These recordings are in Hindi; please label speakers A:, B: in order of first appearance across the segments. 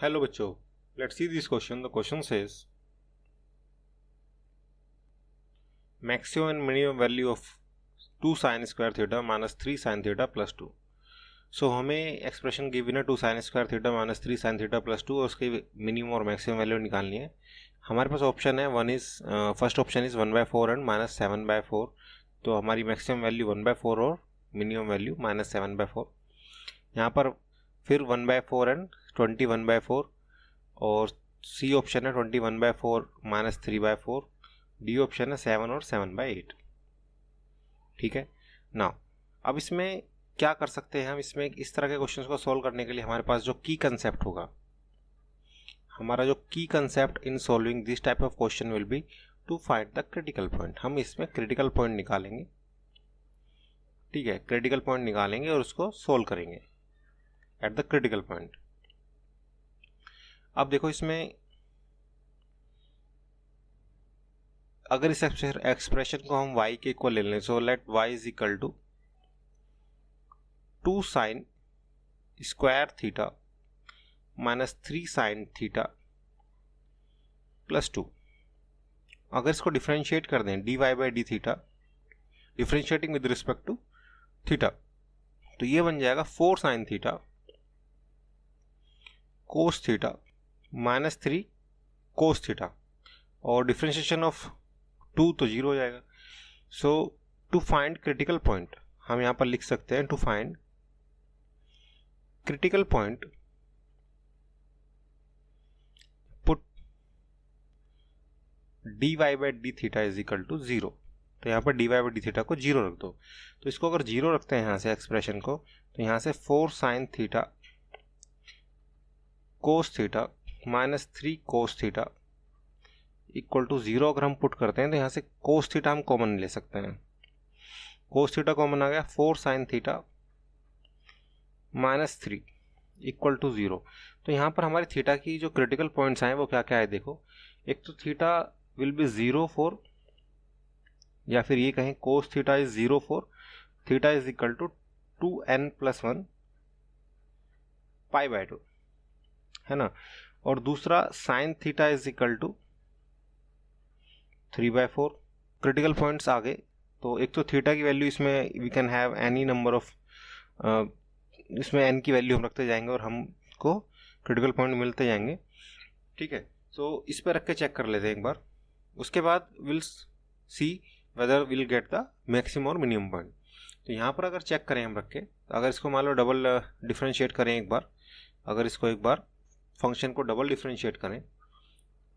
A: Hello बच्चों, let's see this question. The question says maximum and minimum value of 2 sin square theta minus 3 sin theta plus 2. सो हमें एक्सप्रेशन गिवन है 2 sin square theta minus 3 sin theta plus 2 और उसकी मिनिमम और मैक्सिमम वैल्यू निकालनी है. हमारे पास ऑप्शन है फर्स्ट ऑप्शन इज 1/4 एंड -7/4. तो हमारी मैक्सिमम वैल्यू 1/4 और मिनिमम वैल्यू -7/4. यहाँ पर फिर 1/4 एंड 21/4 और सी ऑप्शन है 21/4 -3/4. डी ऑप्शन है 7 और 7/8. ठीक है ना. अब इसमें क्या कर सकते हैं हम, इसमें इस तरह के क्वेश्चंस को सॉल्व करने के लिए हमारे पास जो की कंसेप्ट होगा, हमारा जो की concept in solving this type of question will be to find the critical point. हम इसमें क्रिटिकल पॉइंट निकालेंगे. ठीक है, क्रिटिकल पॉइंट निकालेंगे और उसको सोल्व करेंगे एट द क्रिटिकल पॉइंट. अब देखो इसमें अगर इस एक्सप्रेशन को हम y के इक्वल ले लें, so let y is equal to 2 sine square theta minus 3 sine theta plus 2. अगर इसको डिफरेंशिएट कर दें dy by d theta, differentiating with respect to theta, तो ये बन जाएगा 4 sine theta cos theta minus 3 cos theta, और डिफरेंशिएशन ऑफ 2 तो 0 हो जाएगा. So to find critical point हम यहां पर लिख सकते हैं to find critical point put dy by d theta is equal to 0. तो यहां पर dy बाई डी थीटा को 0 रख दो. तो इसको अगर 0 रखते हैं यहां से एक्सप्रेशन को, तो यहां से 4 sine theta cos theta minus 3 cos theta equal to 0 अगर हम पुट करते हैं तो यहाँ से कोस थीटा हम कॉमन ले सकते हैं. कोस थीटा कॉमन आ गया, 4 sine theta minus 3 equal to 0. तो यहाँ पर हमारे थीटा की जो क्रिटिकल पॉइंट्स हैं वो क्या क्या है देखो. एक तो थीटा विल बी 0 4, या फिर ये कहें cos theta is 0 4, theta is equal to 2n+1 π/2 है ना. और दूसरा sine theta is equal to 3/4. Critical points आ गए. तो एक तो थीटा की वैल्यू इसमें we can have any number of, इसमें n की वैल्यू हम रखते जाएंगे और हमको क्रिटिकल पॉइंट मिलते जाएंगे. ठीक है, तो इस पर रख के चेक कर लेते हैं एक बार. उसके बाद will see whether will get the maximum और मिनिमम पॉइंट. तो यहाँ पर अगर चेक करें हम रख के, अगर इसको मान लो डबल डिफ्रेंशिएट करें एक बार, अगर इसको एक बार फंक्शन को डबल डिफ्रेंशिएट करें,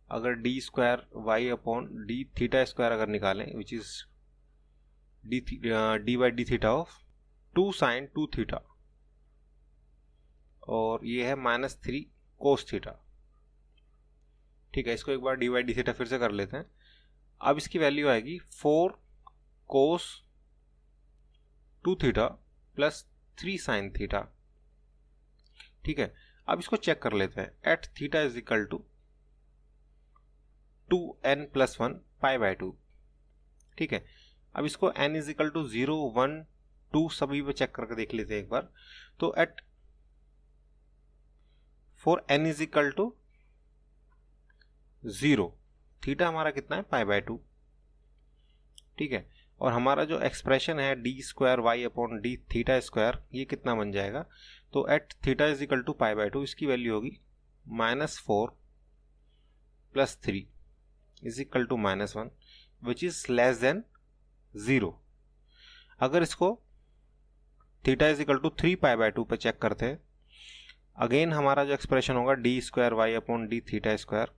A: अगर d square Y upon D theta square अगर निकालें which is d by d theta of 2 sine 2 theta, और ये है -3 कोस थीटा. ठीक है, इसको एक बार डी बाई डी थीटा फिर से कर लेते हैं. अब इसकी वैल्यू आएगी 4 cos 2 theta plus 3 sine theta. ठीक है, अब इसको चेक कर लेते हैं. At theta is equal to 2n+1 π/2. ठीक है, अब इसको n इज इक्वल टू 0 1 2 सभी पे चेक करके देख लेते हैं एक बार. तो at for n is equal to 0, theta हमारा कितना है π/2. ठीक है, और हमारा जो एक्सप्रेशन है D square Y upon D theta square, ये कितना बन जाएगा. तो at theta is equal to π/2 इसकी वैल्यू होगी -4 plus 3 is equal to -1 which is less than 0. अगर इसको थीटा इज इक्वल टू 3 π/2 पे चेक करते हैं, अगेन हमारा जो एक्सप्रेशन होगा d square Y upon D theta square,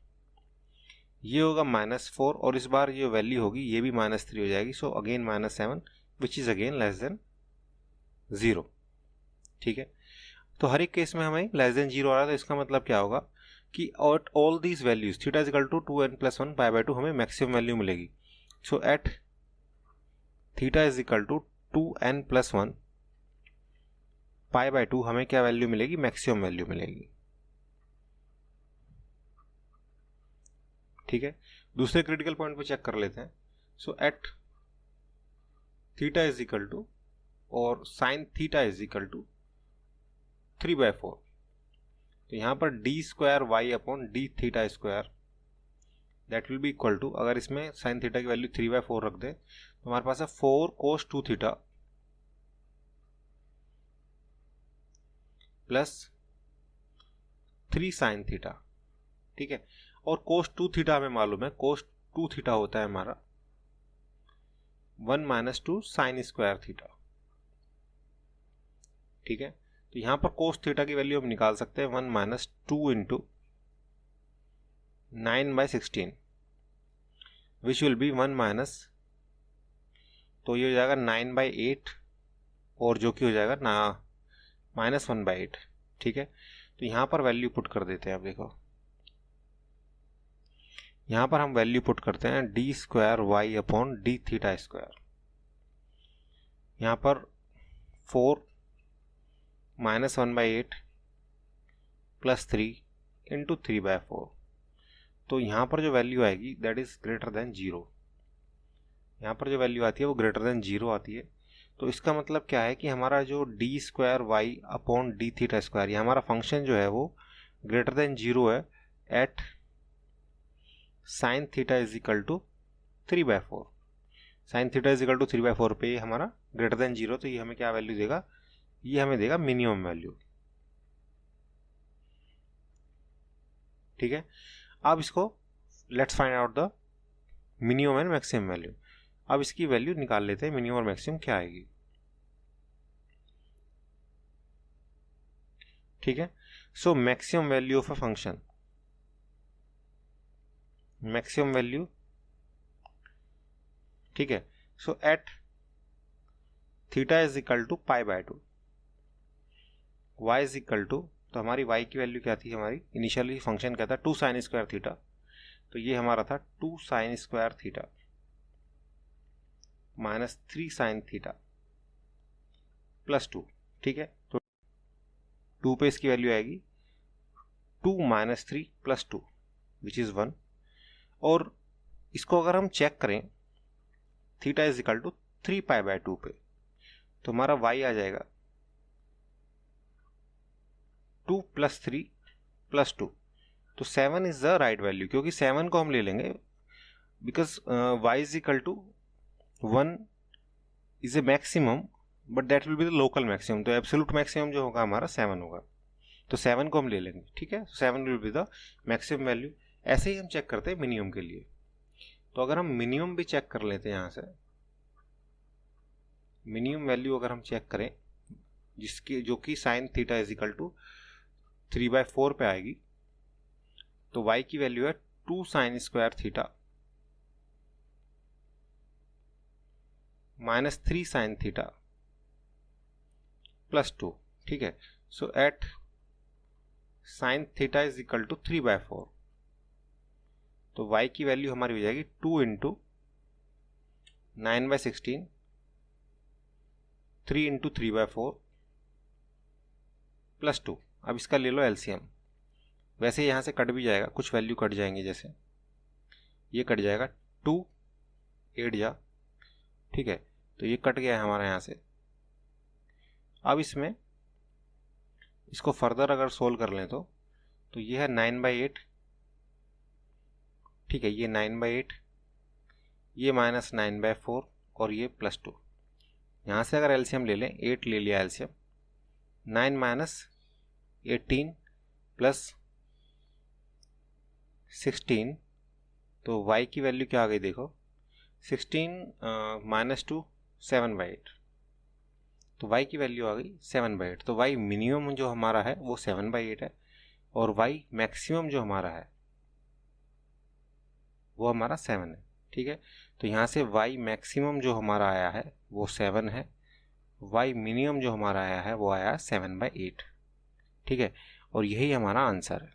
A: ये होगा -4, और इस बार ये वैल्यू होगी ये भी -3 हो जाएगी. So again -7 which is again less than 0. ठीक है, तो हर एक केस में हमें लेस देन 0 आ रहा है. तो इसका मतलब क्या होगा कि at all these values theta is equal to 2n+1 π/2 हमें मैक्सिमम वैल्यू मिलेगी. So at theta is equal to 2n+1 π/2 हमें क्या वैल्यू मिलेगी, मैक्सिमम वैल्यू मिलेगी. ठीक है, दूसरे क्रिटिकल पॉइंट पे चेक कर लेते हैं. So at theta is equal to और sine theta is equal to 3/4. तो यहाँ पर D square Y upon D theta square that will be equal to, अगर इसमें साइन थीटा की वैल्यू 3/4 रख दे तो हमारे पास है 4 cos 2 theta plus 3 sine theta. ठीक है, और cos 2 थीटा हमें मालूम है, cos 2 थीटा होता है हमारा 1 - 2 साइन स्क्वायर थीटा। ठीक है, तो यहां पर cos थीटा की वैल्यू हम निकाल सकते हैं 1 - 2 into 9/16 which will be 1 minus, तो ये हो जाएगा 9/8 और जो कि हो जाएगा ना -1/8। ठीक है, तो यहां पर वैल्यू पुट कर देते हैं। अब देखो यहां पर हम वैल्यू पुट करते हैं d square Y upon D theta square. यहां पर 4 -1/8 प्लस 3 इंटू 3/4, तो यहां पर जो वैल्यू आएगी दैट इज ग्रेटर देन 0। यहां पर जो वैल्यू आती है वो ग्रेटर देन 0 आती है। तो इसका मतलब क्या है कि हमारा जो d square Y upon D theta square, ये हमारा फंक्शन जो है वो ग्रेटर देन 0 है at sine theta is equal to 3/4। Sine theta is equal to 3/4 पे ये हमारा ग्रेटर देन 0, तो ये हमें क्या वैल्यू देगा, ये हमें देगा मिनिमम वैल्यू। ठीक है, अब इसको let's find out the minimum and maximum value. अब इसकी वैल्यू निकाल लेते हैं, मिनिमम और मैक्सिमम क्या आएगी। ठीक है, so maximum value of a function, maximum value, ठीक है, so at theta is equal to π/2, y is equal to, तो हमारी y की वैल्यू क्या थी, हमारी इनिशियली फंक्शन क्या था 2 साइन स्क्वायर थीटा, तो ये हमारा था 2 sine square theta minus 3 sine theta plus 2। ठीक है, तो 2 पे इसकी वैल्यू आएगी 2 - 3 + 2 विच इज 1। और इसको अगर हम चेक करें थीटा इज इक्वल टू 3π/2 पे, तो हमारा y आ जाएगा 2 + 3 + 2, तो 7 इज द राइट वैल्यू, क्योंकि 7 को हम ले लेंगे because y is equal to 1 is a maximum but that will be the local maximum, तो एब्सोल्यूट मैक्सिमम जो होगा हमारा 7 होगा, तो 7 को हम ले लेंगे। ठीक है, 7 will be the maximum value. ऐसे ही हम चेक करते हैं मिनिमम के लिए, तो अगर हम मिनिमम भी चेक कर लेते हैं, यहाँ से मिनिमम वैल्यू अगर हम चेक करें जिसकी जो कि sine theta is equal to 3/4 पे आएगी, तो y की वैल्यू है 2 sine square theta minus 3 sine theta plus 2। ठीक है, so at sine theta is equal to 3/4, तो y की वैल्यू हमारी हो जाएगी 2 इंटू 9/16, 3 इंटू 3/4 प्लस 2। अब इसका ले लो एलसीएम, वैसे यहाँ से कट भी जाएगा, कुछ वैल्यू कट जाएंगे, जैसे ये कट जाएगा 2 8 जा। ठीक है, तो ये कट गया है हमारा यहाँ से। अब इसमें इसको फर्दर अगर सोल्व कर लें तो ये है 9/8। ठीक है, ये 9/8, ये माइनस 9/4 और ये प्लस 2। यहाँ से अगर एलसीएम ले लें, 8 ले लिया एलसीएम, 9 - 18 प्लस 16, तो y की वैल्यू क्या आ गई देखो, 16 - 2 7/8, तो y की वैल्यू आ गई 7/8। तो y मिनिमम जो हमारा है वो 7/8 है, और y मैक्सिमम जो हमारा है वो हमारा 7 है। ठीक है, तो यहाँ से y मैक्सिमम जो हमारा आया है वो 7 है, y मिनिमम जो हमारा आया है वो आया 7/8। ठीक है, और यही हमारा आंसर है।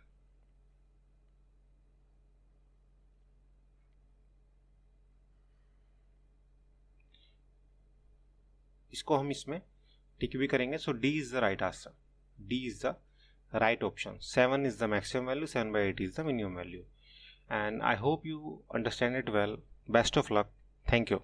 A: इसको हम इसमें टिक भी करेंगे, so D is the right answer, D is the right option. 7 is the maximum value, 7/8 is the minimum value, and I hope you understand it well. Best of luck. Thank you.